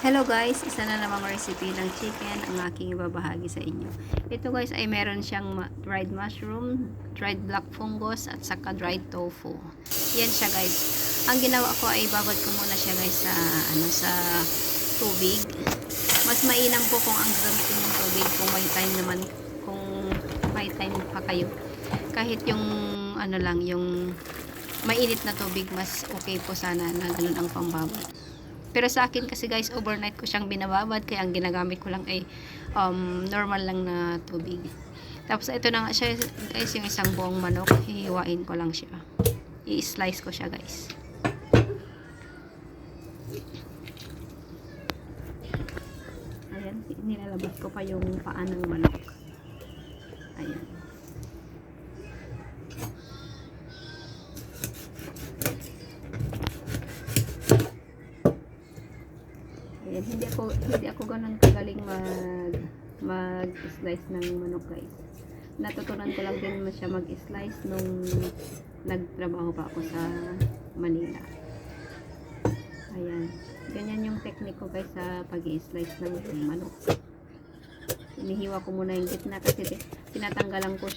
Hello guys, isa na namang recipe ng chicken ang aking ibabahagi sa inyo. Ito guys ay meron siyang dried mushroom, dried black fungus at saka dried tofu. Yan siya guys. Ang ginawa ko ay babad ko muna siya guys sa tubig. Mas mainam po kung ang gamitin yung tubig kung may time pa kayo. Kahit yung yung mainit na tubig, mas okay po sana na ganun ang pambabad. Pero sa akin kasi guys, overnight ko siyang binababad, kaya ang ginagamit ko lang ay normal lang na tubig. Tapos ito na nga siya guys, yung isang buong manok, hihiwain ko lang siya. I-slice ko siya guys. Ayan, nilalabas ko pa yung paa ng manok. Ayan. Ayan, hindi ako ganun kagaling mag-slice ng manok guys. Natutunan ko lang din siya mag-slice nung nagtrabaho pa ako sa Manila. Ayan. Ganyan yung technique ko guys sa pag-i-slice ng manok. Inihiwa ko muna yung gitna kasi tinatanggalan ko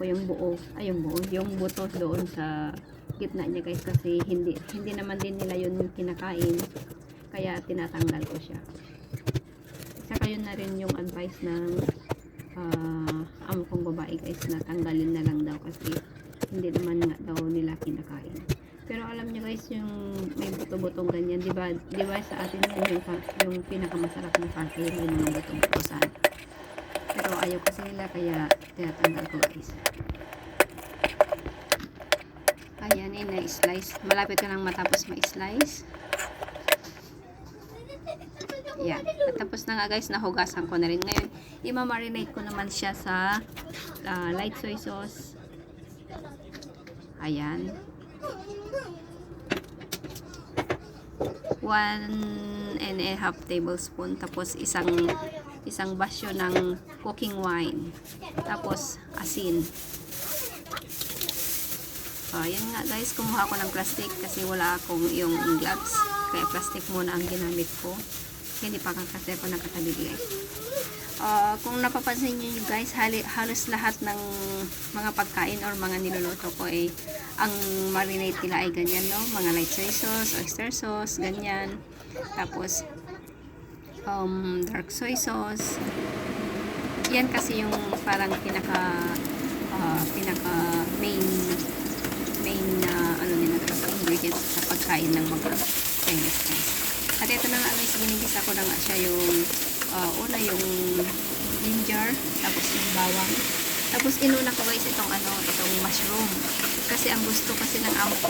yung buo, yung buto doon sa gitna niya guys, kasi hindi naman din nila yun kinakain. Kaya tinatanggal ko siya. Saka yun na rin yung advice ng amo kong babae guys, na tanggalin na lang daw kasi hindi naman nga daw nila kinakain. Pero alam niyo guys, yung may buto-butong ganyan, di ba sa atin yung pinakamasarap na parte yung mga buto-buto sana. Pero ayaw kasi nila, kaya tinatanggal ko guys. Ayan, na-slice. Malapit ka nang matapos ma-slice. Yan. At tapos na nga guys, nahugasan ko na rin. Ngayon, i-marinate ko naman siya sa light soy sauce. Ayan. 1.5 tablespoon. Tapos isang basyo ng cooking wine. Tapos asin. Ayan nga guys, kumuha ko ng plastic kasi wala akong yung gloves. Kaya plastic muna ang ginamit ko. Hindi pa kasi ako nakatabi guys. Kung napapansin niyo guys, halos lahat ng mga pagkain or mga niluluto ko ay ang marinate nila ay ganyan, no? Mga light soy sauce, oyster sauce, ganyan. Tapos dark soy sauce. Yan kasi yung parang pinaka main nila sa ingredients sa pagkain ng mga Chinese guys. At ito na nga guys, ginigisa ko na nga siya yung una yung ginger, tapos yung bawang. Tapos inuna ko guys itong mushroom. Kasi ang gusto kasi ng amo ko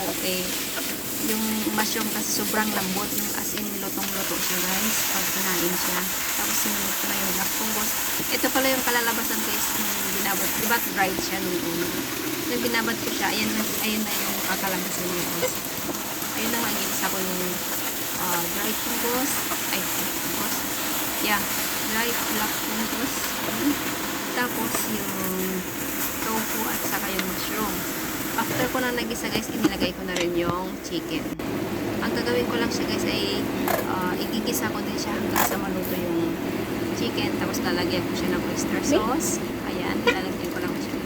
yung mushroom kasi sobrang lambot, yung as in lutong-luto siya guys pag kinain siya. Tapos sinunod ko na yung black fungus. Ito pala yung kalalabasan guys nung binabad. Diba dried siya nung una? Nung binabad ko siya, ayun na yung kakalabasan niya guys. Ayun na nga, ginisa ko yung dried fungus, dried black fungus, tapos yung tofu at saka yung mushroom. After ko na nagisa guys, inilagay ko na rin yung chicken. Ang gagawin ko lang siya guys ay igigisa ko din siya hanggang sa maluto yung chicken, tapos lalagyan ko siya ng oyster sauce. Ayan, lalagyan ko lang siya.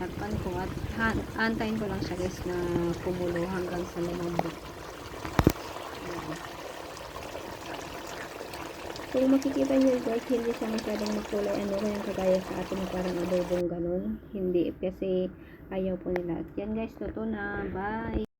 tatakpan ko at antayin ko lang siya guys na kumulo hanggang sa lumambot. Kung makikita nyo guys, hindi siya masyadong makulay ano yung kagaya sa atin na parang adobong ganun. Hindi, kasi ayaw po nila. At yan guys, totoo na. Bye!